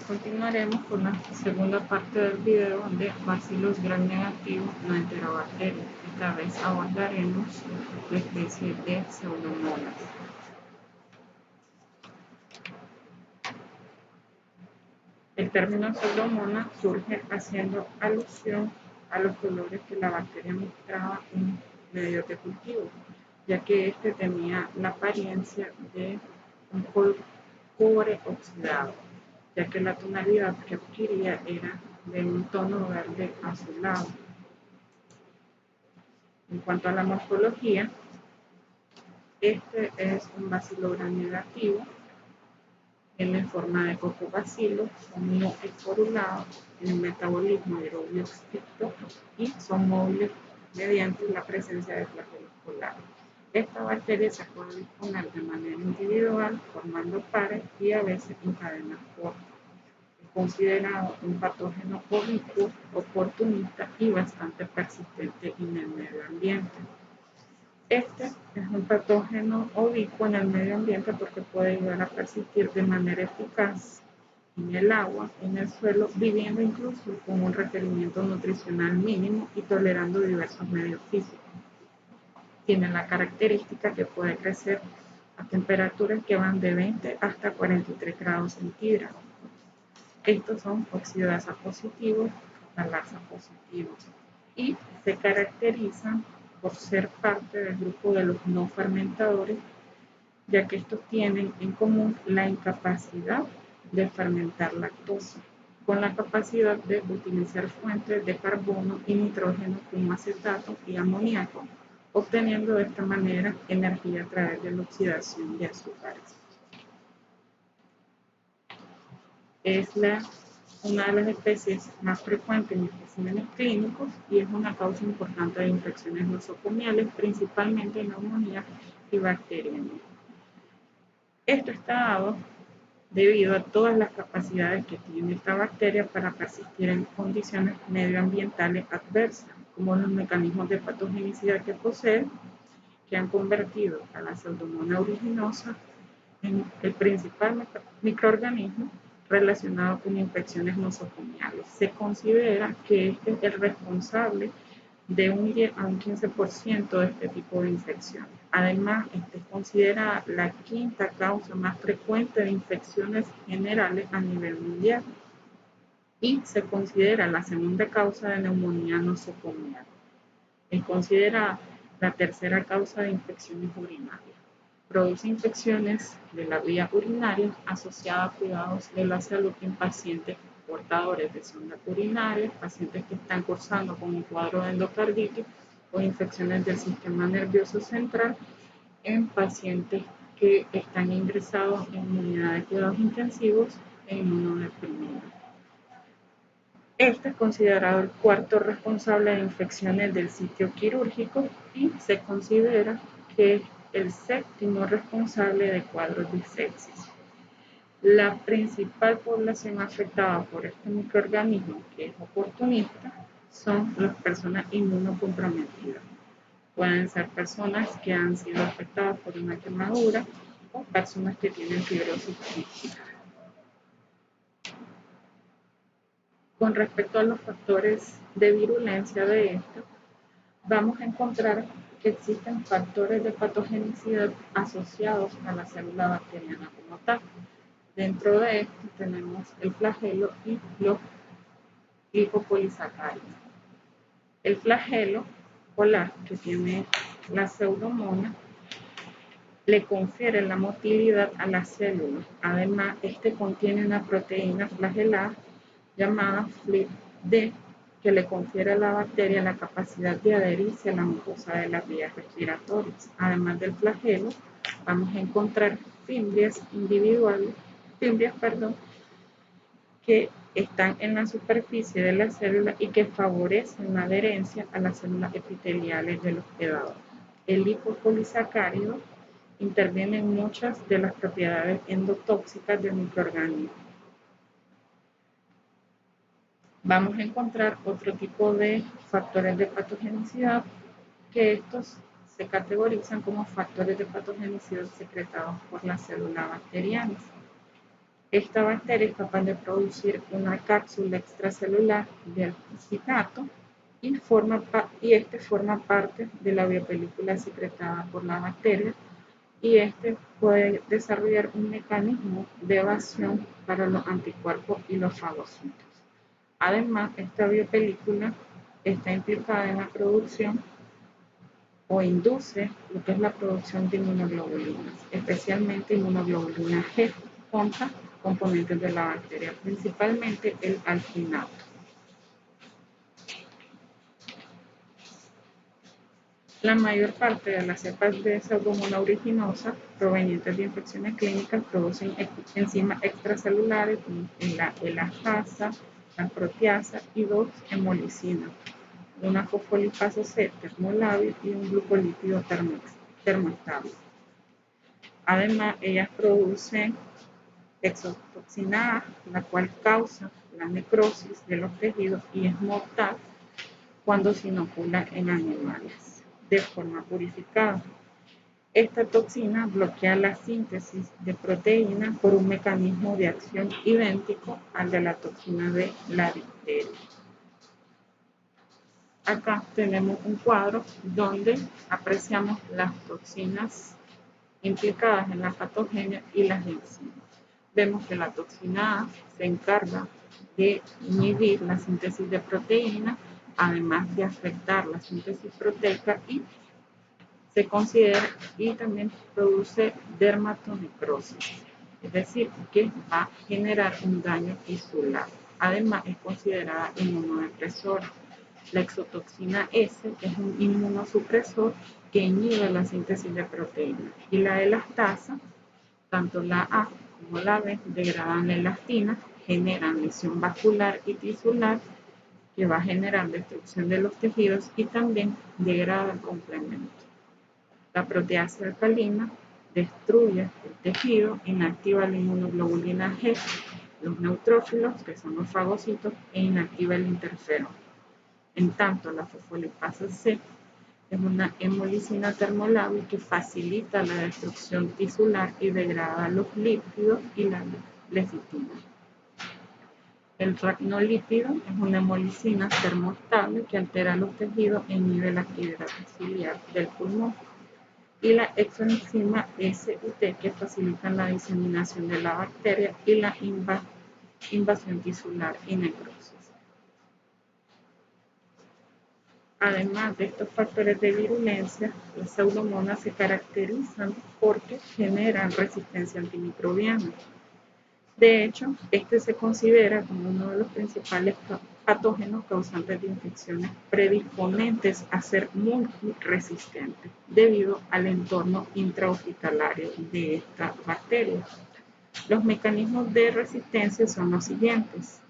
Continuaremos con la segunda parte del video de Bacillus gram negativus no enterobacterias. Esta vez abordaremos la especie de Pseudomonas. El término Pseudomonas surge haciendo alusión a los colores que la bacteria mostraba en medios de cultivo, ya que este tenía la apariencia de un cobre oxidado, ya que la tonalidad que adquiría era de un tono verde azulado. En cuanto a la morfología, este es un Bacillus gram negativo, tiene forma de cocobacilo, son no esporulados, tienen metabolismo aerobio estricto y son móviles mediante la presencia de flagelos polares. Esta bacteria se puede disponer de manera individual, formando pares y a veces en cadenas cortas. Es considerado un patógeno ovícuo, oportunista y bastante persistente en el medio ambiente. Este es un patógeno ovícuo en el medio ambiente porque puede llegar a persistir de manera eficaz en el agua, en el suelo, viviendo incluso con un requerimiento nutricional mínimo y tolerando diversos medios físicos. Tiene la característica que puede crecer a temperaturas que van de 20 hasta 43 grados centígrados. Estos son oxidasa positivos, galasa positivos y se caracterizan por ser parte del grupo de los no fermentadores, ya que estos tienen en común la incapacidad de fermentar lactosa, con la capacidad de utilizar fuentes de carbono y nitrógeno como acetato y amoníaco, obteniendo de esta manera energía a través de la oxidación de azúcares. Es una de las especies más frecuentes en especímenes clínicos y es una causa importante de infecciones nosocomiales, principalmente neumonías y bacteriemias. Esto está dado debido a todas las capacidades que tiene esta bacteria para persistir en condiciones medioambientales adversas, como los mecanismos de patogenicidad que posee, que han convertido a la Pseudomonas aeruginosa en el principal microorganismo relacionado con infecciones nosocomiales. Se considera que este es el responsable de un 10 a un 15% de este tipo de infecciones. Además, esta es considerada la quinta causa más frecuente de infecciones generales a nivel mundial y se considera la segunda causa de neumonía nosocomial. Es considerada la tercera causa de infecciones urinarias. Produce infecciones de la vía urinaria asociadas a cuidados de la salud en pacientes portadores de sondas urinarias, pacientes que están cursando con un cuadro de endocarditis o infecciones del sistema nervioso central, en pacientes que están ingresados en unidades de cuidados intensivos e inmunodeprimidos. Este es considerado el cuarto responsable de infecciones del sitio quirúrgico y se considera que es el séptimo responsable de cuadros de sepsis. La principal población afectada por este microorganismo, que es oportunista, son las personas inmunocomprometidas. Pueden ser personas que han sido afectadas por una quemadura o personas que tienen fibrosis quística. Con respecto a los factores de virulencia de esto, vamos a encontrar que existen factores de patogenicidad asociados a la célula bacteriana como tal. Dentro de esto tenemos el flagelo y los glicopolisacáridos. El flagelo polar que tiene la Pseudomonas le confiere la motilidad a las células. Además, este contiene una proteína flagelada llamada FLIP-D, que le confiere a la bacteria la capacidad de adherirse a la mucosa de las vías respiratorias. Además del flagelo, vamos a encontrar fimbrias que están en la superficie de la célula y que favorecen la adherencia a las células epiteliales del hospedador. El lipopolisacárido interviene en muchas de las propiedades endotóxicas del microorganismo. Vamos a encontrar otro tipo de factores de patogenicidad, que estos se categorizan como factores de patogenicidad secretados por las células bacterianas. Esta bacteria es capaz de producir una cápsula extracelular del citato y este forma parte de la biopelícula secretada por la bacteria, y este puede desarrollar un mecanismo de evasión para los anticuerpos y los fagocitos. Además, esta biopelícula está implicada en la producción o induce lo que es la producción de inmunoglobulinas, especialmente inmunoglobulina G contra componentes de la bacteria, principalmente el alginato. La mayor parte de las cepas de Pseudomonas aeruginosa provenientes de infecciones clínicas producen enzimas extracelulares como la elastasa, la proteasa y dos hemolicinas, una fosfolipasa C termolábil y un glucolípido termoestable. Además, ellas producen exotoxina A, la cual causa la necrosis de los tejidos y es mortal cuando se inocula en animales de forma purificada. Esta toxina bloquea la síntesis de proteínas por un mecanismo de acción idéntico al de la toxina de la difteria. Acá tenemos un cuadro donde apreciamos las toxinas implicadas en la patogenia y las enzimas. Vemos que la toxina A se encarga de inhibir la síntesis de proteínas, además de afectar la síntesis proteica y se considera y también produce dermatonecrosis, es decir, que va a generar un daño tisular. Además, es considerada inmunodepresora. La exotoxina S es un inmunosupresor que inhibe la síntesis de proteínas, y la elastasa, tanto la A como la B, degradan la elastina, generan lesión vascular y tisular, que va a generar destrucción de los tejidos y también degrada el complemento. La proteasa alcalina destruye el tejido, inactiva la inmunoglobulina G, los neutrófilos, que son los fagocitos, e inactiva el interferón. En tanto, la fosfolipasa C es una hemolicina termolábil que facilita la destrucción tisular y degrada los lípidos y la lecitina. El racnolípido es una hemolicina termoestable que altera los tejidos e inhibe la actividad ciliar del pulmón. Y la exoenzima SUT, que facilitan la diseminación de la bacteria y la invasión tisular y necrosis. Además de estos factores de virulencia, las pseudomonas se caracterizan porque generan resistencia antimicrobiana. De hecho, este se considera como uno de los principales patógenos causantes de infecciones predisponentes a ser multiresistentes debido al entorno intrahospitalario de esta bacteria. Los mecanismos de resistencia son los siguientes: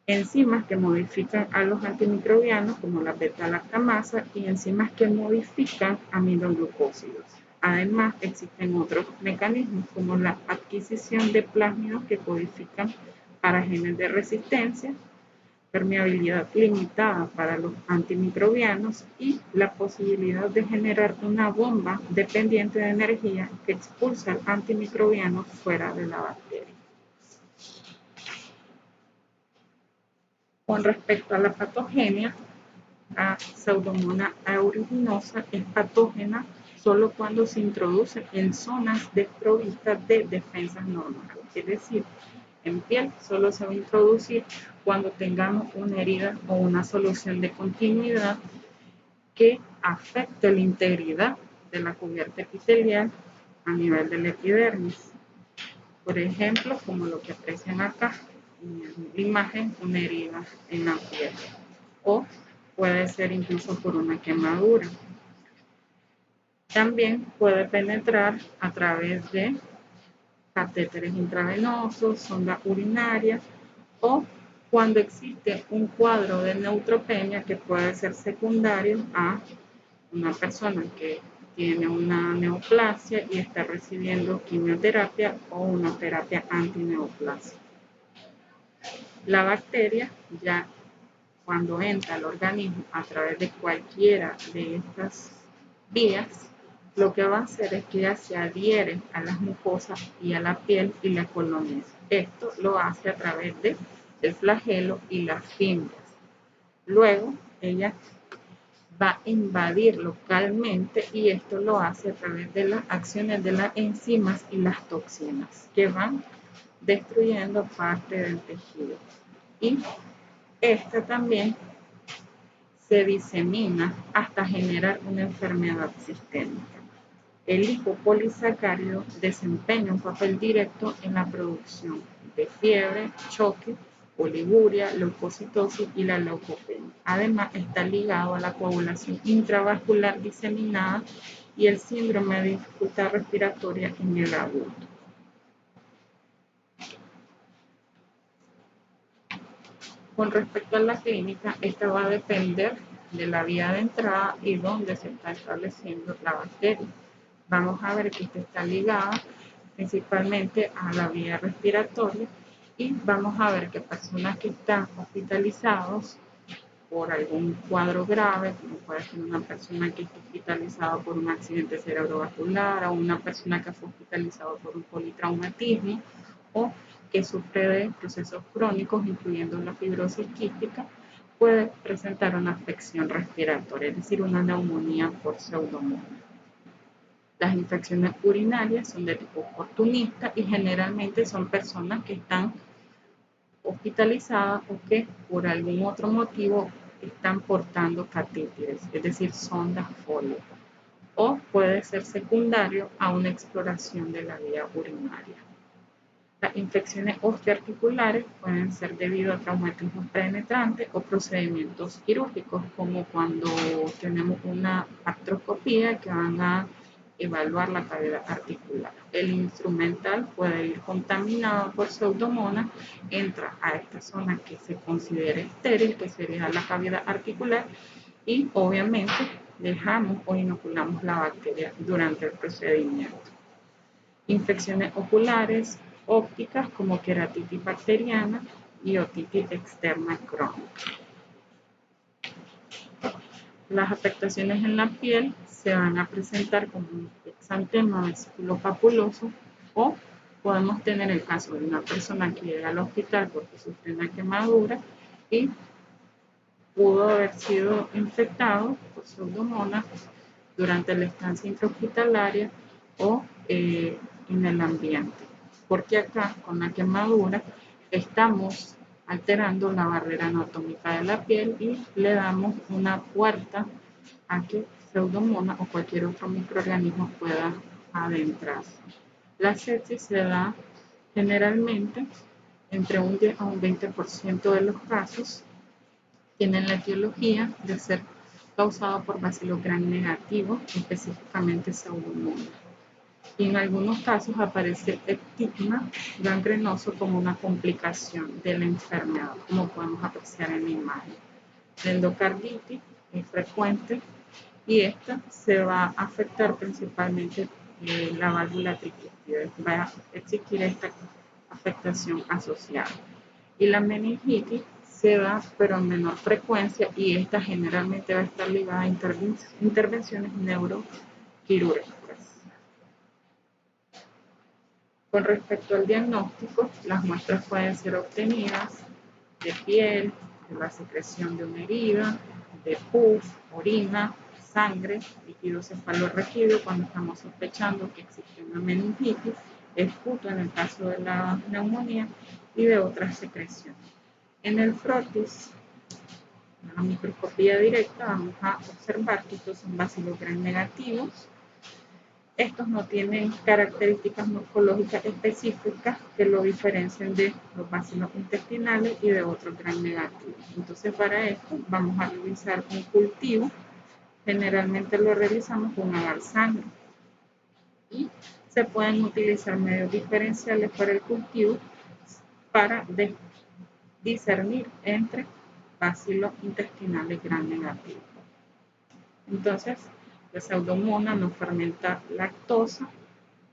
enzimas que modifican a los antimicrobianos como la beta-lactamasa y enzimas que modifican aminoglucósidos. Además, existen otros mecanismos como la adquisición de plásmidos que codifican para genes de resistencia, permeabilidad limitada para los antimicrobianos y la posibilidad de generar una bomba dependiente de energía que expulsa al antimicrobiano fuera de la bacteria. Con respecto a la patogenia, la Pseudomonas aeruginosa es patógena solo cuando se introduce en zonas desprovistas de defensas normales. Es decir, en piel solo se va a introducir cuando tengamos una herida o una solución de continuidad que afecte la integridad de la cubierta epitelial a nivel del epidermis. Por ejemplo, como lo que aprecian acá en la imagen, una herida en la piel, o puede ser incluso por una quemadura. También puede penetrar a través de catéteres intravenosos, sondas urinarias, o cuando existe un cuadro de neutropenia que puede ser secundario a una persona que tiene una neoplasia y está recibiendo quimioterapia o una terapia antineoplasia. La bacteria, ya cuando entra al organismo a través de cualquiera de estas vías, lo que va a hacer es que ella se adhiere a las mucosas y a la piel y la coloniza. Esto lo hace a través del flagelo y las fibras. Luego, ella va a invadir localmente y esto lo hace a través de las acciones de las enzimas y las toxinas que van destruyendo parte del tejido. Y esta también se disemina hasta generar una enfermedad sistémica. El lipopolisacárido desempeña un papel directo en la producción de fiebre, choque, oliguria, leucocitosis y la leucopenia. Además, está ligado a la coagulación intravascular diseminada y el síndrome de dificultad respiratoria en el adulto. Con respecto a la clínica, esta va a depender de la vía de entrada y dónde se está estableciendo la bacteria. Vamos a ver que esta está ligada principalmente a la vía respiratoria y vamos a ver que personas que están hospitalizados por algún cuadro grave, como puede ser una persona que esté hospitalizada por un accidente cerebrovascular o una persona que fue hospitalizada por un politraumatismo o que sufre de procesos crónicos, incluyendo la fibrosis quística, puede presentar una afección respiratoria, es decir, una neumonía por pseudomonas. Las infecciones urinarias son de tipo oportunista y generalmente son personas que están hospitalizadas o que por algún otro motivo están portando catéteres, es decir, sondas Foley. O puede ser secundario a una exploración de la vía urinaria. Las infecciones osteoarticulares pueden ser debido a traumatismos penetrantes o procedimientos quirúrgicos, como cuando tenemos una artroscopía que van a evaluar la cavidad articular. El instrumental puede ir contaminado por pseudomonas, entra a esta zona que se considera estéril, que sería la cavidad articular, y obviamente dejamos o inoculamos la bacteria durante el procedimiento. Infecciones oculares, ópticas como queratitis bacteriana y otitis externa crónica. Las afectaciones en la piel se van a presentar como un exantema vesículo papuloso o podemos tener el caso de una persona que llega al hospital porque sufre una quemadura y pudo haber sido infectado por pseudomonas durante la estancia intrahospitalaria o en el ambiente. Porque acá, con la quemadura, estamos alterando la barrera anatómica de la piel y le damos una puerta a que pseudomonas o cualquier otro microorganismo pueda adentrarse. La sepsis se da generalmente entre un 10 a un 20% de los casos tienen la etiología de ser causado por bacilo gram negativo, específicamente pseudomonas. Y en algunos casos aparece estigma gangrenoso como una complicación de la enfermedad, como podemos apreciar en la imagen. La endocarditis es frecuente y esta se va a afectar principalmente la válvula tricuspide, va a existir esta afectación asociada. Y la meningitis se da pero en menor frecuencia y esta generalmente va a estar ligada a intervenciones neuroquirúrgicas. Con respecto al diagnóstico, las muestras pueden ser obtenidas de piel, de la secreción de una herida, de pus, orina, sangre, líquido cefalorraquídeo cuando estamos sospechando que existe una meningitis, esputo en el caso de la neumonía y de otras secreciones. En el frotis, en la microscopía directa, vamos a observar que estos son bacilos gram negativos. Estos no tienen características morfológicas específicas que lo diferencien de los bacilos intestinales y de otros gram negativos. Entonces, para esto vamos a realizar un cultivo. Generalmente lo realizamos con agar sangre. Y se pueden utilizar medios diferenciales para el cultivo para discernir entre bacilos intestinales gram negativos. Entonces, la pseudomonas no fermenta lactosa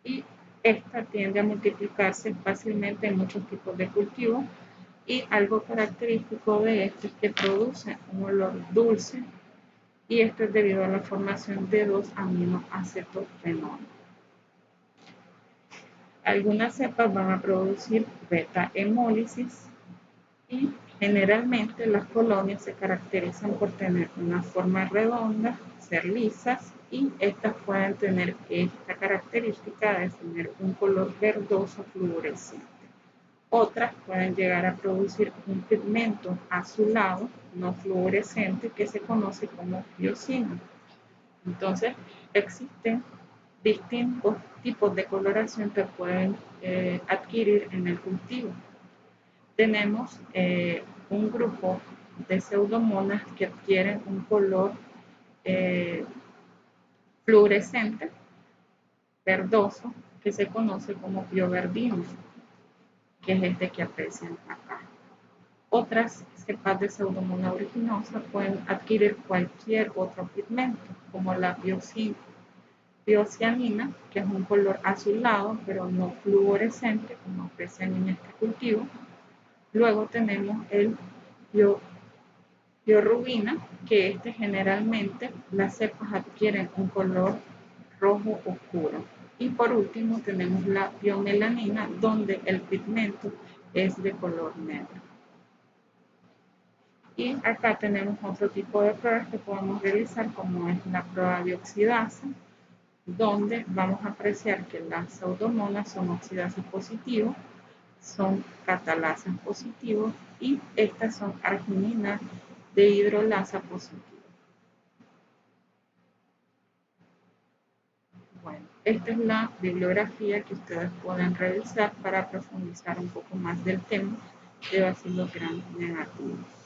y esta tiende a multiplicarse fácilmente en muchos tipos de cultivos y algo característico de esto es que produce un olor dulce y esto es debido a la formación de 2 aminoacetofenol. Algunas cepas van a producir beta-hemólisis y generalmente las colonias se caracterizan por tener una forma redonda, ser lisas, y estas pueden tener esta característica de tener un color verdoso fluorescente. Otras pueden llegar a producir un pigmento azulado no fluorescente que se conoce como biocina. Entonces, existen distintos tipos de coloración que pueden adquirir en el cultivo. Tenemos un grupo de pseudomonas que adquieren un color fluorescente, verdoso, que se conoce como bioverdino, que es este que aprecian acá. Otras cepas de pseudomonas originosas pueden adquirir cualquier otro pigmento, como la biocianina, que es un color azulado, pero no fluorescente, como aprecian en este cultivo. Luego tenemos el biorubina, que generalmente las cepas adquieren un color rojo oscuro. Y por último tenemos la biomelanina, donde el pigmento es de color negro. Y acá tenemos otro tipo de pruebas que podemos realizar, como es la prueba de oxidasa, donde vamos a apreciar que las pseudomonas son oxidasa positivo, son catalasas positivos y estas son argininas de hidrolasa positivo. Bueno, esta es la bibliografía que ustedes pueden revisar para profundizar un poco más del tema de bacilos gram negativos.